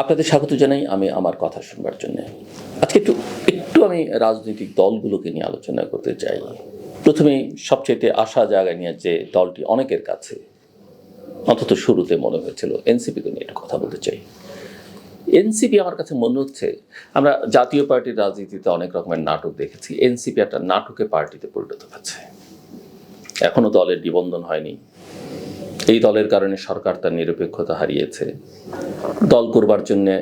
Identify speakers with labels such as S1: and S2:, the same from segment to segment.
S1: আপনাদের স্বাগত জানাই আমি আমার কথা শুনবার জন্য। আজকে একটু আমি রাজনৈতিক দলগুলোকে নিয়ে আলোচনা করতে চাই। প্রথমেই সবচেয়ে আশা জায়গা নিয়ে যে দলটি অনেকের কাছে অন্তত শুরুতে মনে হয়েছিল, এনসিপিকে নিয়ে একটু কথা বলতে চাই। এনসিপি আমার কাছে মনে হচ্ছে, আমরা জাতীয় পার্টির রাজনীতিতে অনেক রকমের নাটক দেখেছি, এনসিপি একটা নাটকে পার্টিতে পরিণত হচ্ছে। এখনো দলের নিবন্ধন হয়নি। এই দলের কারণে সরকার তার নিরপেক্ষতা হারিয়েছে। দল করবার জন্যে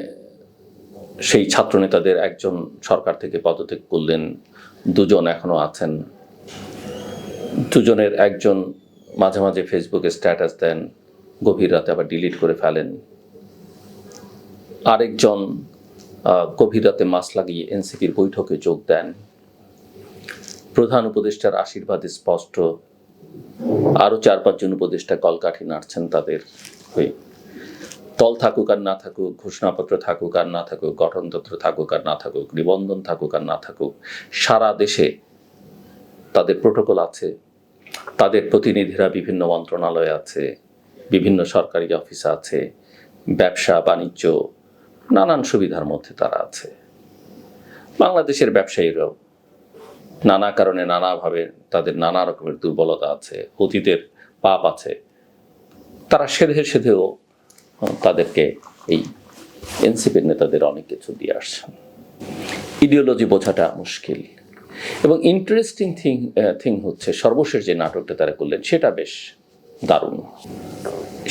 S1: সেই ছাত্রনেতাদের একজন সরকার থেকে পদত্যাগ করলেন, দুজন এখনো আছেন। দুজনের একজন মাঝে মাঝে ফেসবুকে স্ট্যাটাস দেন, গভীর রাতে আবার ডিলিট করে ফেলেন। আরেকজন গভীর রাতে মাস লাগিয়ে এনসিপির বৈঠকে যোগ দেন। প্রধান উপদেষ্টার আশীর্বাদে স্পষ্ট, আরও 4-5 জন উপদেষ্টা কলকাঠি নাড়ছেন তাদের হয়ে। দল থাকুক আর না থাকুক, ঘোষণাপত্র থাকুক আর না থাকুক, গঠনতন্ত্র থাকুক আর না থাকুক, নিবন্ধন থাকুক আর না থাকুক, সারা দেশে তাদের প্রোটোকল আছে, তাদের প্রতিনিধিরা বিভিন্ন মন্ত্রণালয়ে আছে, বিভিন্ন সরকারি অফিসে আছে, ব্যবসা বাণিজ্য নানান সুবিধার মধ্যে তারা আছে। বাংলাদেশের ব্যবসায়ীরাও নানা কারণে নানাভাবে তাদের নানা রকমের দুর্বলতা আছে, অতীতের পাপ আছে, তারা সেধেও তাদেরকে এই এনসিপির নেতাদের অনেক কিছু দিয়ে আসছেন। ইডিওলজি বোঝাটা মুশকিল। এবং ইন্টারেস্টিং থিং হচ্ছে, সর্বশেষ যে নাটকটা তারা করলেন সেটা বেশ দারুণ।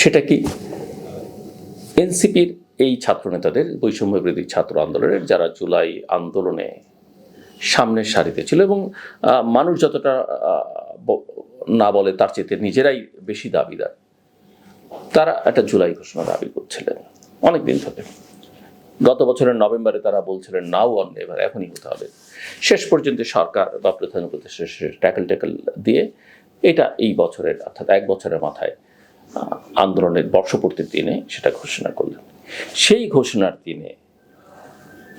S1: সেটা কি, এনসিপির এই ছাত্রনেতাদের, বৈষম্য বিরোধী ছাত্র আন্দোলনের যারা জুলাই আন্দোলনে সামনের সারিতে ছিল এবং মানুষ যতটা না বলে তার চেয়ে নিজেরাই বেশি দাবিদার, তারা একটা জুলাই ঘোষণা দাবি করছিলেন অনেকদিন ধরে। গত বছরের নভেম্বরে তারা বলছিলেন নাও অন নেভার, এখনই হতে হবে। শেষ পর্যন্ত সরকার বা প্রধান উপদেষ্টা ট্যাকল দিয়ে এটা এই বছরের, অর্থাৎ 1 বছরের মাথায় আন্দোলনের বর্ষপূর্তির দিনে সেটা ঘোষণা করলেন। সেই ঘোষণার দিনে,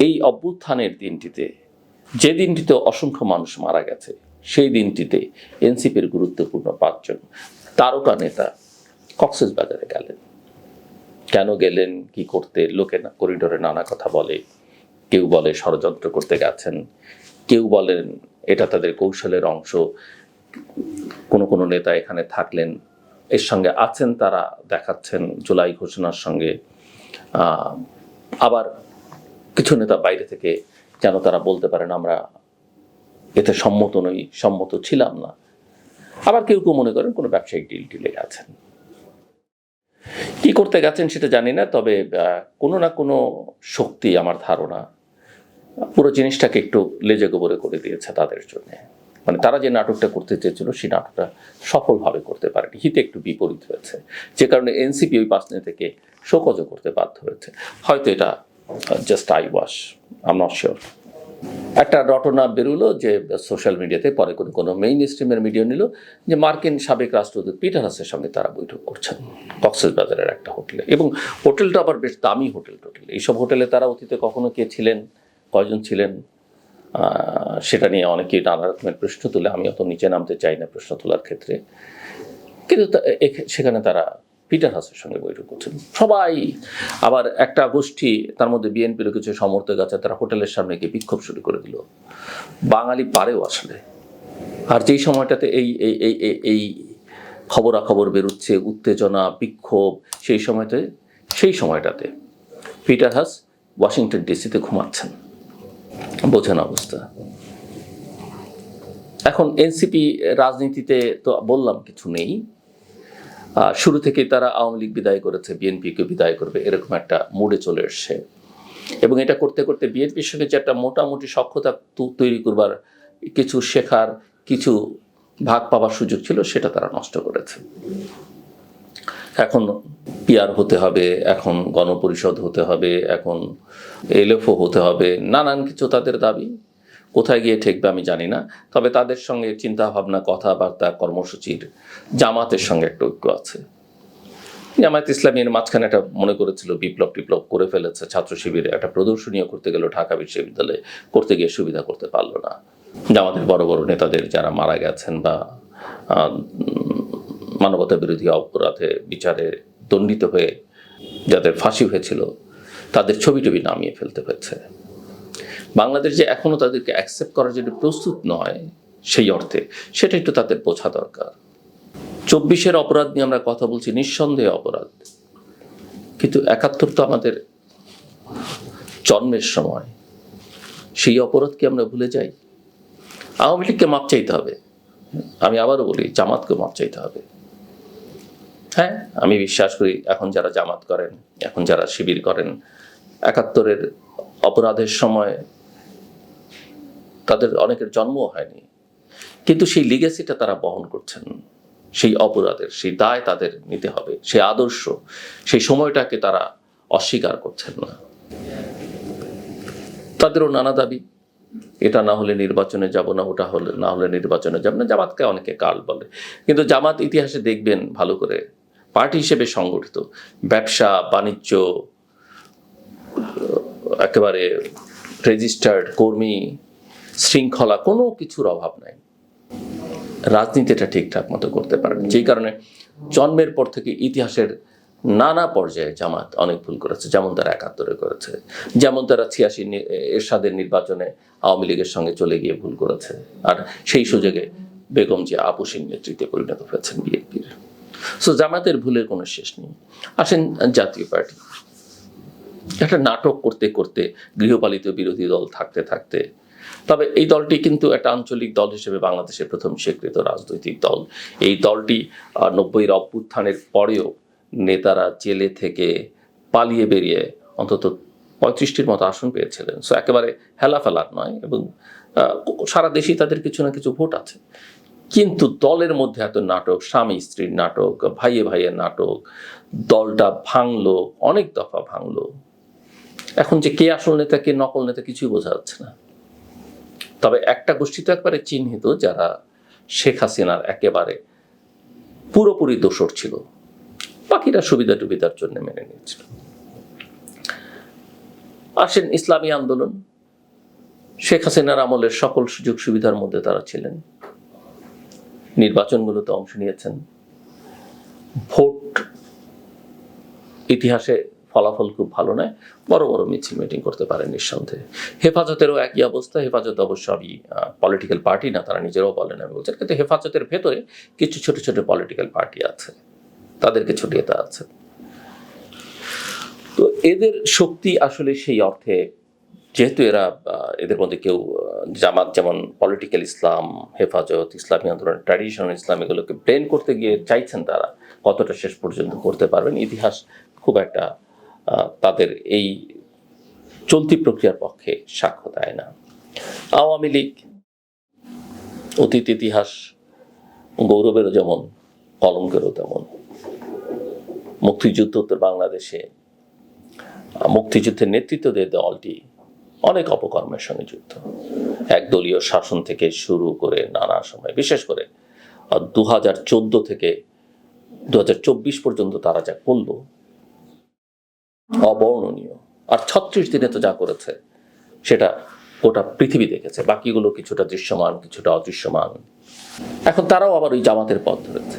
S1: এই অভ্যুত্থানের দিনটিতে, যে দিনটিতে অসংখ্য মানুষ মারা গেছে, সেই দিনটিতে এনসিপির গুরুত্বপূর্ণ 5 জন তারকা নেতা কক্সবাজারে গেলেন। কেন গেলেন, কি করতে? লোকে করিডোরে নানা কথা বলে। কেউ বলে ষড়যন্ত্র করতে গেছেন, কেউ বলেন এটা তাদের কৌশলের অংশ। কোনো নেতা এখানে থাকলেন, এর সঙ্গে আছেন, তারা দেখাচ্ছেন জুলাই ঘোষণার সঙ্গে। আবার কিছু নেতা বাইরে থেকে যেন তারা বলতে পারেন আমরা এতে সম্মত নই, সম্মত ছিলাম না। আবার কেউ মনে করেন কোনো ব্যবসায়িক ডিলে গেছেন। কি করতে গেছেন সেটা জানি না, তবে কোনো না কোনো শক্তি, আমার ধারণা, পুরো জিনিসটাকে একটু লেজে গোবরে করে দিয়েছে তাদের জন্য। মানে তারা যে নাটকটা করতে চেয়েছিল সেই নাটকটা সফলভাবে করতে পারেনি, হিতে একটু বিপরীত হয়েছে, যে কারণে এনসিপি ওই 5 নেতাকে শোকজও করতে বাধ্য হয়েছে। হয়তো এটা just I wash, I am not sure. একটা রটনা বেরোলো যে সোশ্যাল মিডিয়াতে, পরে কোনো মেইন স্ট্রিমের মিডিয়া নিল যে মার্কিন সাবেক রাষ্ট্রদূত পিটার হাসের সঙ্গে তারা বৈঠক করছেন কক্সবাজারের একটা হোটেলে, এবং হোটেলটা আবার বেশ দামি হোটেল। এইসব হোটেলে তারা অতীতে কখনো কে ছিলেন, কয়জন ছিলেন, সেটা নিয়ে অনেকেই নানা রকমের প্রশ্ন তুলে। আমি অত নিচে নামতে চাই না প্রশ্ন তোলার ক্ষেত্রে, কিন্তু সেখানে তারা পিটার হাসের সঙ্গে বৈঠক করছেন সবাই। আবার একটা গোষ্ঠী, তার মধ্যে বিএনপির কিছু সমর্থক আছে, তারা হোটেলের সামনে গিয়ে বিক্ষোভ শুরু করে দিল। বাঙালি পারেও আসলে। আর যেই সময়টাতে এই খবরাখবর বেরোচ্ছে, উত্তেজনা, বিক্ষোভ, সেই সময়টাতে পিটার হাস ওয়াশিংটন ডিসিতে ঘুমাচ্ছেন। বোঝেন অবস্থা। এখন এনসিপি রাজনীতিতে তো বললাম কিছু নেই। শুরু থেকে তারা আওয়ামী লীগ বিদায় করেছে, বিএনপিকে বিদায় করবে, এরকম একটা মুডে চলে এসছে। এবং এটা করতে করতে বিএনপির সঙ্গে যে একটা মোটামুটি সখ্যতা তৈরি করবার, কিছু শেখার, কিছু ভাগ পাওয়ার সুযোগ ছিল, সেটা তারা নষ্ট করেছে। এখন পিআর হতে হবে, এখন গণপরিষদ হতে হবে, এখন এলএফও হতে হবে, নানান কিছু তাদের দাবি। কোথায় গিয়ে ঠেকবে আমি জানি না, তবে তাদের সঙ্গে চিন্তা ভাবনা, কথাবার্তা, কর্মসূচির জামাতের সঙ্গে একটা ঐক্য আছে। জামায়াত ইসলামীর মাঝখানে একটা মনে করেছিল বিপ্লব করে ফেলেছে, ছাত্র শিবিরে একটা প্রদর্শনীয় করতে গেল ঢাকা বিশ্ববিদ্যালয়ে, করতে গিয়ে সুবিধা করতে পারলো না। জামাতের বড় বড় নেতাদের যারা মারা গেছেন বা মানবতা বিরোধী অপরাধে বিচারে দণ্ডিত হয়ে যাদের ফাঁসি হয়েছিল, তাদের ছবি টবি নামিয়ে ফেলতে হয়েছে। বাংলাদেশ যে এখনো তাদেরকে অ্যাকসেপ্ট করার জন্য প্রস্তুত নয় সেই অর্থে, সেটা একটু তাদের বোঝা দরকার। 24-এর অপরাধ নিয়ে আমরা কথা বলছি, নিঃসন্দেহে অপরাধ, কিন্তু 71 তো আমাদের জন্মের সময়। সেই অপরাধকে আমরা ভুলে যাই। আওয়ামী লীগকে মাপ চাইতে হবে, আমি আবারও বলি জামাতকে মাপ চাইতে হবে। হ্যাঁ, আমি বিশ্বাস করি এখন যারা জামাত করেন, এখন যারা শিবির করেন, 71-এর অপরাধের সময় তাদের অনেকের জন্মও হয়নি, কিন্তু সেই লিগেসিটা তারা বহন করছেন। সেই অপরাধের সেই দায় তাদের নিতে হবে, সেই আদর্শ, সেই সময়টাকে তারা অস্বীকার করছেন না। তাদেরও নানা দাবি, এটা না হলে নির্বাচনে যাব না, ওটা হলে না হলে নির্বাচনে যাব না। জামাতকে অনেকে কাল বলে, কিন্তু জামাত ইতিহাসে দেখবেন ভালো করে পার্টি হিসেবে সংগঠিত, ব্যবসা বাণিজ্য, একেবারে রেজিস্টার্ড কর্মী, শৃঙ্খলা, কোনো কিছুর অভাব নাই। রাজনীতিটা ঠিকঠাক মতো করতে পারেন, যেই কারণে জন্মের পর থেকে ইতিহাসের নানা পর্যায়ে জামাত অনেক ভুল করেছে। যেমন তারা 71-এ করেছে, যেমন তারা 86 এরশাদের নির্বাচনে আওয়ামী লীগের সঙ্গে চলে গিয়ে ভুল করেছে, আর সেই সুযোগে বেগম জিয়া আপুসীর নেতৃত্বে পরিণত হয়েছেন বিএনপির। সো জামাতের ভুলের কোনো শেষ নেই। আসেন জাতীয় পার্টি, একটা নাটক করতে করতে, গৃহপালিত বিরোধী দল থাকতে থাকতে, তবে এই দলটি কিন্তু একটা আঞ্চলিক দল হিসেবে বাংলাদেশের প্রথম স্বীকৃত রাজনৈতিক দল। এই দলটি 90-এর অভ্যুত্থানের পরেও নেতারা জেলে থেকে পালিয়ে বেরিয়ে অন্তত 35টির মতো আসন পেয়েছিলেন। সো একেবারে হেলাফেলার নয়, এবং সারা দেশেই তাদের কিছু না কিছু ভোট আছে। কিন্তু দলের মধ্যে এত নাটক, স্বামী স্ত্রীর নাটক, ভাইয়ে ভাইয়ের নাটক, দলটা ভাঙলো, অনেক দফা ভাঙলো। এখন যে কে আসল নেতা কে নকল নেতা কিছুই বোঝা যাচ্ছে না। তবে একটা গোষ্ঠী তো একবারে চিহ্নিত, যারা শেখ হাসিনার একেবারে পুরোপুরি দোসর ছিল, বাকিরা সুবিধা টুবিধার জন্য মেনে নিয়েছিল। আসেন ইসলামী আন্দোলন, শেখ হাসিনার আমলের সকল সুযোগ সুবিধার মধ্যে তারা ছিলেন, নির্বাচনগুলোতে অংশ নিয়েছেন, ভোট ইতিহাসে ফলাফল খুব ভালো নয়, বড় বড় মিছিল মিটিং করতে পারেন নিঃসন্দেহে। হেফাজতেরও একই অবস্থা। হেফাজত অবশ্য আমি পলিটিক্যাল পার্টি না, তারা নিজেরাও বলেন, আমি বলছেন, কিন্তু হেফাজতের ভেতরে কিছু ছোট ছোট পলিটিক্যাল পার্টি আছে, তাদের কিছু নেতা আছে। তো এদের শক্তি আসলে সেই অর্থে, যেহেতু এরা এদের মধ্যে কেউ জামাত যেমন পলিটিক্যাল ইসলাম, হেফাজত, ইসলামী আন্দোলন, ট্র্যাডিশনাল ইসলাম, এগুলোকে ব্লেন্ড করতে গিয়ে চাইছেন তারা কতটা শেষ পর্যন্ত করতে পারবেন, ইতিহাস খুব একটা তাদের এই চলতি প্রক্রিয়ার পক্ষে সাক্ষ্য দেয় না। আওয়ামী লীগ অতীত ইতিহাস গৌরবেরও যেমন, কলঙ্কেরও তেমন। মুক্তিযুদ্ধোত্তর বাংলাদেশে মুক্তিযুদ্ধের নেতৃত্ব দিয়ে দলটি অনেক অপকর্মের সঙ্গে যুক্ত, একদলীয় শাসন থেকে শুরু করে নানা সময়, বিশেষ করে 2014 থেকে 2024 পর্যন্ত তারা যা করলো অবর্ণনীয়। আর 36 দিনে তো যা করেছে সেটা গোটা পৃথিবী দেখেছে, বাকিগুলো কিছুটা দৃশ্যমান কিছুটা অদৃশ্যমান। এখন তারাও আবার ওই জামাতের পথ ধরেছে।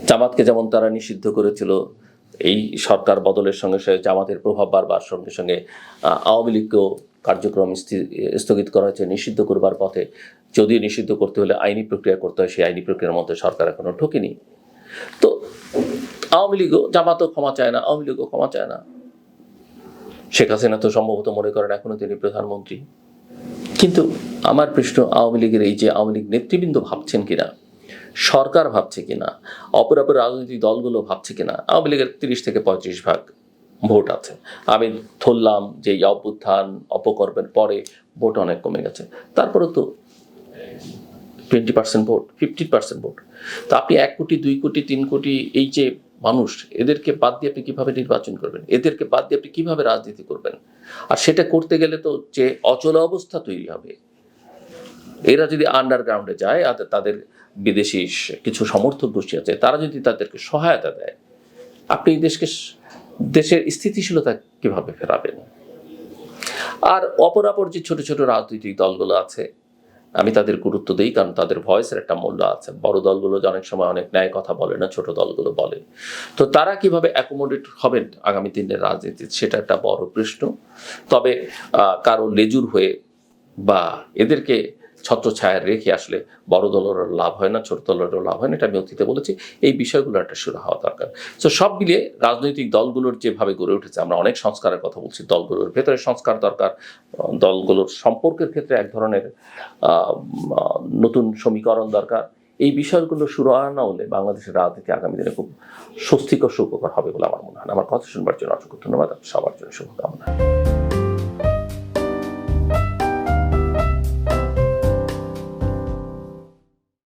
S1: জামাতকে যেমন তারা নিষিদ্ধ করেছিল, এই সরকার বদলের সঙ্গে সঙ্গে জামাতের প্রভাব বাড়বার সঙ্গে সঙ্গে আওয়ামী লীগকেও কার্যক্রম স্থগিত করা হয়েছে, নিষিদ্ধ করবার পথে। যদিও নিষিদ্ধ করতে হলে আইনি প্রক্রিয়া করতে হয়, সেই আইনি প্রক্রিয়ার মধ্যে সরকার এখনো ঢোকেনি। তো আওয়ামী লীগও, জামাতও ক্ষমা চায় না, আওয়ামী লীগও ক্ষমা চায় না। শেখ হাসিনা তো সম্ভবত মনে করেন এখনো তিনি প্রধানমন্ত্রী। কিন্তু আমার প্রশ্ন, আওয়ামী লীগের এই যে আওয়ামী লীগ নেতৃবৃন্দ ভাবছেন কিনা, সরকার ভাবছে কিনা, অপর অপর রাজনৈতিক দলগুলো ভাবছে কিনা? আওয়ামী লীগের 30 থেকে 35% ভোট আছে। আমি ধরলাম যে এই অভ্যুত্থান অপকর্মের পরে ভোট অনেক কমে গেছে, তারপরে তো 20% ভোট, 50% ভোট। তো আপনি 1 কোটি 2 কোটি 3 কোটি এই যে মানুষ, এদেরকে বাদ দিয়ে আপনি কিভাবে নির্বাচন করবেন? এদেরকে বাদ দিয়ে আপনি কিভাবে রাজনীতি করবেন? আর সেটা করতে গেলে তো যে অচল অবস্থা তৈরি হবে। এরা যদি আন্ডারগ্রাউন্ডে যায়, তাদের বিদেশি কিছু সমর্থক গোষ্ঠী আছে, তারা যদি তাদেরকে সহায়তা দেয়, আপনি দেশের স্থিতিশীলতা কিভাবে ফেরাবেন? আর অপরাপর যে ছোট ছোট রাজনৈতিক দলগুলো আছে, আমি তাদের গুরুত্ব দিই, কারণ তাদের ভয়েসের একটা মূল্য আছে। বড় দলগুলো যে অনেক সময় অনেক ন্যায় কথা বলে না, ছোট দলগুলো বলে। তো তারা কিভাবে অ্যাকোমোডেট হবেন আগামী দিনের রাজনীতিতে, সেটা একটা বড় প্রশ্ন। তবে কারো লেজুর হয়ে বা এদেরকে ছত্রছায়া রেখে আসলে বড় দলেরও লাভ হয় না, ছোট দলেরও লাভ হয় না, এটা আমি অতীতে বলেছি। এই বিষয়গুলো একটা শুরু হওয়া দরকার। তো সব মিলিয়ে রাজনৈতিক দলগুলোর যেভাবে গড়ে উঠেছে, আমরা অনেক সংস্কারের কথা বলছি, দলগুলোর ভেতরে সংস্কার দরকার, দলগুলোর সম্পর্কের ক্ষেত্রে এক ধরনের নতুন সমীকরণ দরকার। এই বিষয়গুলো শুরু না হলে বাংলাদেশের রাজনীতি আগামী দিনে খুব স্বস্তিকর সুখকর হবে বলে আমার মনে হয়। আমার কথা শুনবার জন্য অসংখ্য ধন্যবাদ। সবার জন্য শুভকামনা।